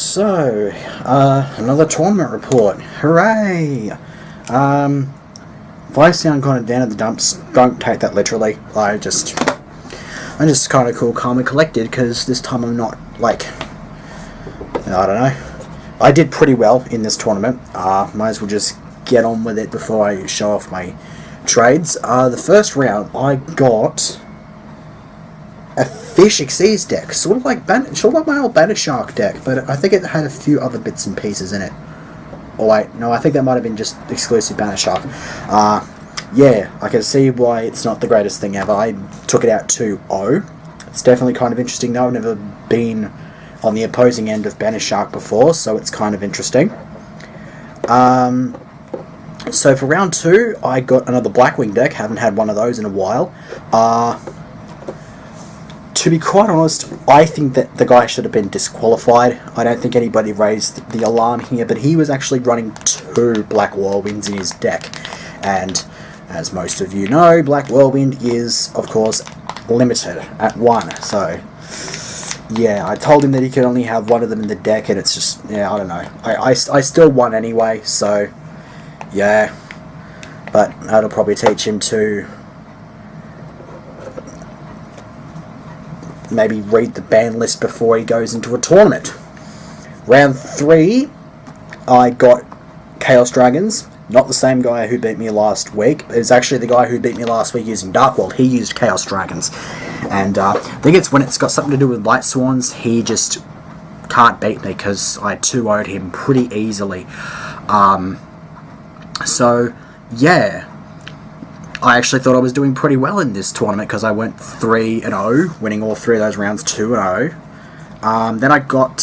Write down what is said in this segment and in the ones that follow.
So, another tournament report. Hooray! If I sound kind of down at the dumps, don't take that literally. I'm just kind of cool, calm and collected, because this time I'm not, like, I don't know. I did pretty well in this tournament. Might as well just get on with it before I show off my trades. The first round, I got a Fish Exceeds deck, sort of like my old Banishark deck, but I think it had a few other bits and pieces in it. Oh wait, no, I think that might have been just exclusive Banishark. Yeah, I can see why it's not the greatest thing ever. I took it out 2-0. It's definitely kind of interesting though. I've never been on the opposing end of Banishark before, so it's kind of interesting. So for round 2, I got another Blackwing deck. Haven't had one of those in a while. To be quite honest, I think that the guy should have been disqualified. I don't think anybody raised the alarm here, but he was actually running 2 Black Whirlwinds in his deck. And as most of you know, Black Whirlwind is, of course, limited at 1. So, yeah, I told him that he could only have one of them in the deck, and it's just, yeah, I don't know. I still won anyway, so, yeah. But that'll probably teach him to maybe read the ban list before he goes into a tournament. Round 3, I got Chaos Dragons. Not the same guy who beat me last week. It's actually the guy who beat me last week using Dark World. He used Chaos Dragons. And I think it's when it's got something to do with Light Swans, he just can't beat me because I 2-0'd him pretty easily. So, yeah. I actually thought I was doing pretty well in this tournament because I went 3-0, winning all 3 of those rounds 2-0. Then I got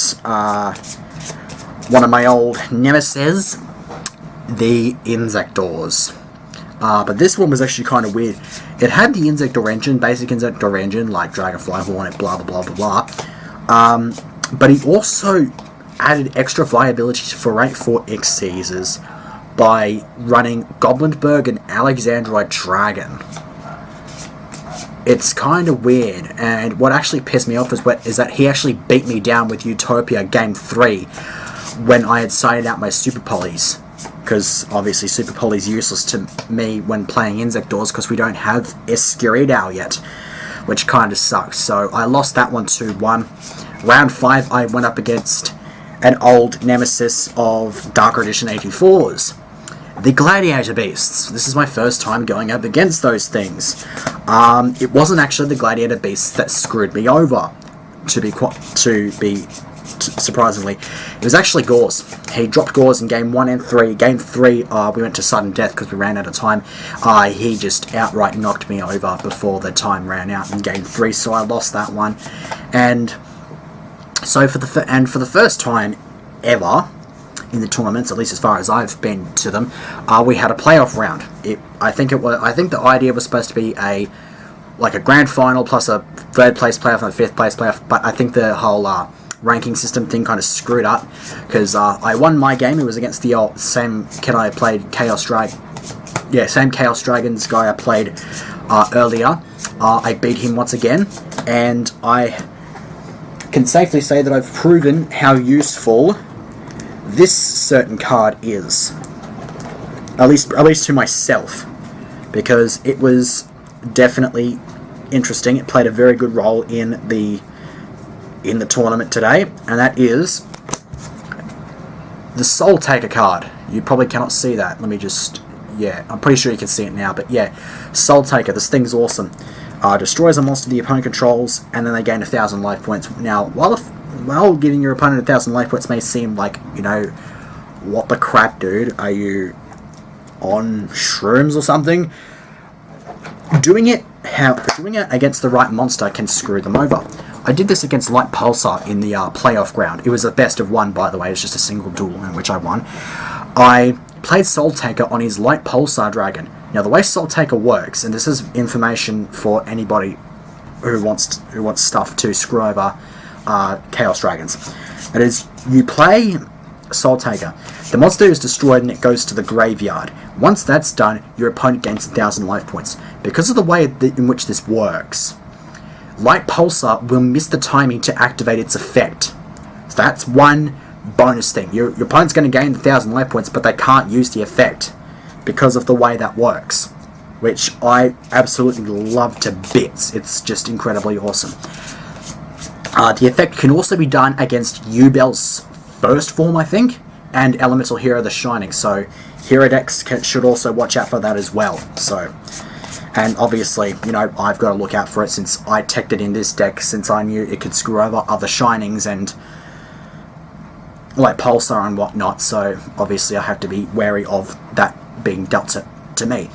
one of my old nemesis, the Inzektors. But this one was actually kind of weird. It had the Inzektor engine, basic Inzektor engine, like Dragonfly Hornet, blah blah blah blah blah. But he also added extra viability for Rank 4 X-Seizers by running Goblinberg and Alexandrite Dragon. It's kind of weird, and what actually pissed me off is that he actually beat me down with Utopia Game 3 when I had sighted out my Super Polys. Because obviously Super Poly is useless to me when playing Inzektors because we don't have Escuridao yet, which kind of sucks. So I lost that one 2-1. Round 5 I went up against an old nemesis of Darker Edition 84s, the Gladiator Beasts. This is my first time going up against those things. It wasn't actually the Gladiator Beasts that screwed me over, surprisingly. It was actually Gauze. He dropped Gauze in Game 1 and 3. Game 3, we went to sudden death because we ran out of time. He just outright knocked me over before the time ran out in Game 3, so I lost that one. And so for the first time ever in the tournaments, at least as far as I've been to them, we had a playoff round. I think the idea was supposed to be a grand final plus a 3rd place playoff and a 5th place playoff, but I think the whole ranking system thing kind of screwed up because I won my game. It was against the same kid I played same Chaos Dragons guy I played earlier. I beat him once again, and I can safely say that I've proven how useful this certain card is, at least to myself, because it was definitely interesting. It played a very good role in the tournament today, and that is the Soul Taker card. You probably cannot see that. Let me just, I'm pretty sure you can see it now, but yeah, Soul Taker, this thing's awesome. Destroys a monster the opponent controls, and then they gain 1,000 life points. Now, while giving your opponent 1,000 life points may seem like, what the crap, dude? Are you on shrooms or something? Doing it against the right monster can screw them over. I did this against Light Pulsar in the playoff round. It was a best of 1, by the way. It's just a single duel in which I won. I played Soul Taker on his Light Pulsar Dragon. Now, the way Soul Taker works, and this is information for anybody who wants stuff to screw over Chaos Dragons. That is, you play Soul Taker. The monster is destroyed and it goes to the graveyard. Once that's done, your opponent gains 1,000 life points. Because of the way in which this works, Light Pulsar will miss the timing to activate its effect. So that's one bonus thing. Your opponent's going to gain 1,000 life points, but they can't use the effect because of the way that works, which I absolutely love to bits. It's just incredibly awesome. The effect can also be done against Yubel's first form, I think, and Elemental Hero the Shining, so Hero decks should also watch out for that as well. So, and obviously, you know, I've got to look out for it since I teched it in this deck, since I knew it could screw over other Shinings and like Pulsar and whatnot, so obviously I have to be wary of that being dealt to me.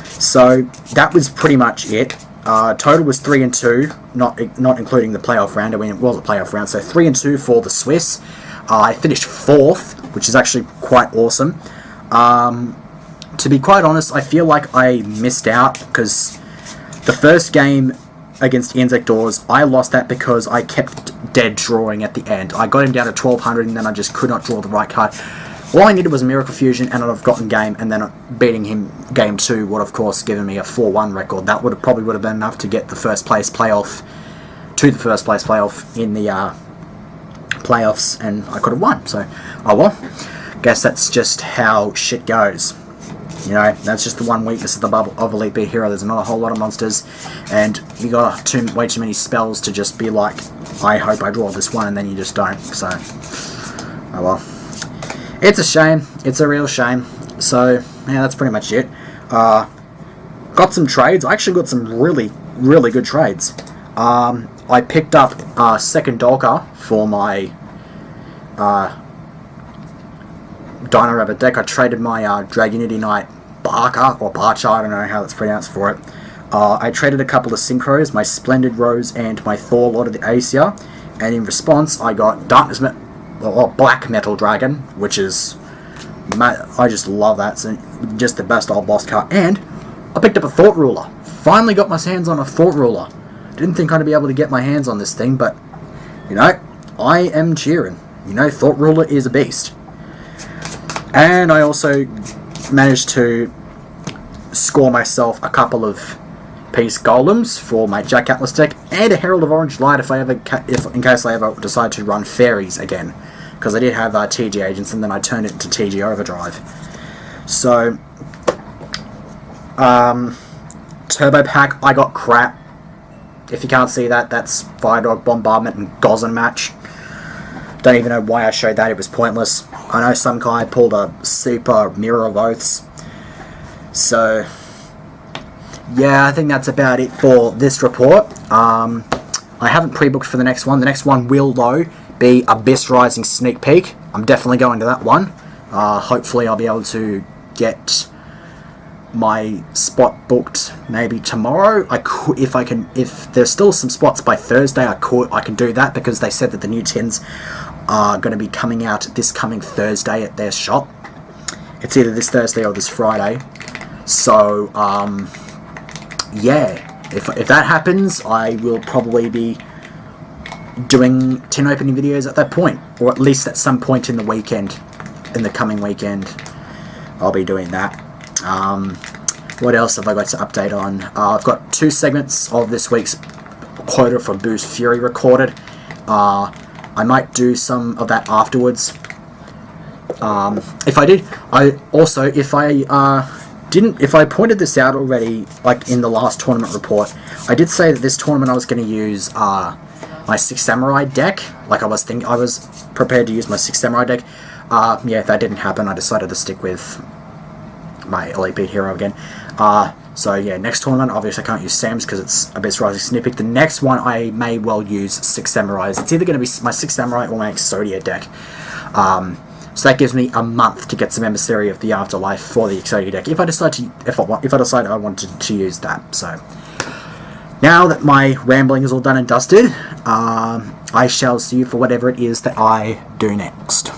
So that was pretty much it. Total was 3-2, not including the playoff round. I mean, it was a playoff round, so 3-2 for the Swiss. I finished 4th, which is actually quite awesome. To be quite honest, I feel like I missed out because the first game against Inzektors, I lost that because I kept dead drawing at the end. I got him down to 1200 and then I just could not draw the right card. All I needed was a Miracle Fusion and I'd have gotten game, and then beating him game 2 would of course given me a 4-1 record. That probably would have been enough to get the first place playoff in the playoffs, and I could have won. So, oh well, guess that's just how shit goes. You know, that's just the one weakness of the bubble of Elite Beat Hero. There's not a whole lot of monsters, and you got way too many spells to just be like, I hope I draw this one, and then you just don't. So, oh well. It's a shame. It's a real shame. So, yeah, that's pretty much it. Got some trades. I actually got some really, really good trades. I picked up second Dolker for my Dino Rabbit deck. I traded my Dragunity Knight Barker, or Barcher, I don't know how that's pronounced for it. I traded a couple of Synchros, my Splendid Rose and my Thor Lord of the Aesir, and in response I got Black Metal Dragon, which is, I just love that. It's just the best old boss card. And I picked up a Thought Ruler. Finally got my hands on a Thought Ruler. Didn't think I'd be able to get my hands on this thing, but, you know, I am cheering. You know, Thought Ruler is a beast. And I also managed to score myself a couple of Peace Golems for my Jack Atlas deck, and a Herald of Orange Light in case I ever decide to run Fairies again, because I did have TG Agents and then I turned it into TG Overdrive. So, Turbo Pack, I got crap. If you can't see that, that's Fire Dog, Bombardment, and Gozen match. Don't even know why I showed that, it was pointless. I know some guy pulled a super Mirror of Oaths. So, yeah, I think that's about it for this report. I haven't pre-booked for the next one. The next one will, though, be Abyss Rising Sneak Peek. I'm definitely going to that one. Hopefully I'll be able to get my spot booked maybe tomorrow. If there's still some spots by Thursday, I can do that, because they said that the new tins are going to be coming out this coming Thursday at their shop. It's either this Thursday or this Friday. So, yeah, if that happens, I will probably be doing tin opening videos at that point, or at least at some point in the weekend, in the coming weekend, I'll be doing that. What else have I got to update on? I've got 2 segments of this week's quota for Boost Fury recorded. I might do some of that afterwards. If I pointed this out already, like in the last tournament report, I did say that this tournament I was going to use my 6 Samurai deck. Like I was prepared to use my 6 Samurai deck. Yeah, that didn't happen. I decided to stick with my Elite Beat Hero again. So yeah, next tournament, obviously I can't use Sam's because it's Abyss Rising Sneak Peek. The next one I may well use 6 Samurais. It's either going to be my 6 Samurai or my Exodia deck. So that gives me a month to get some Emissary of the Afterlife for the Exodia deck, if I decide I wanted to use that. So now that my rambling is all done and dusted, I shall see you for whatever it is that I do next.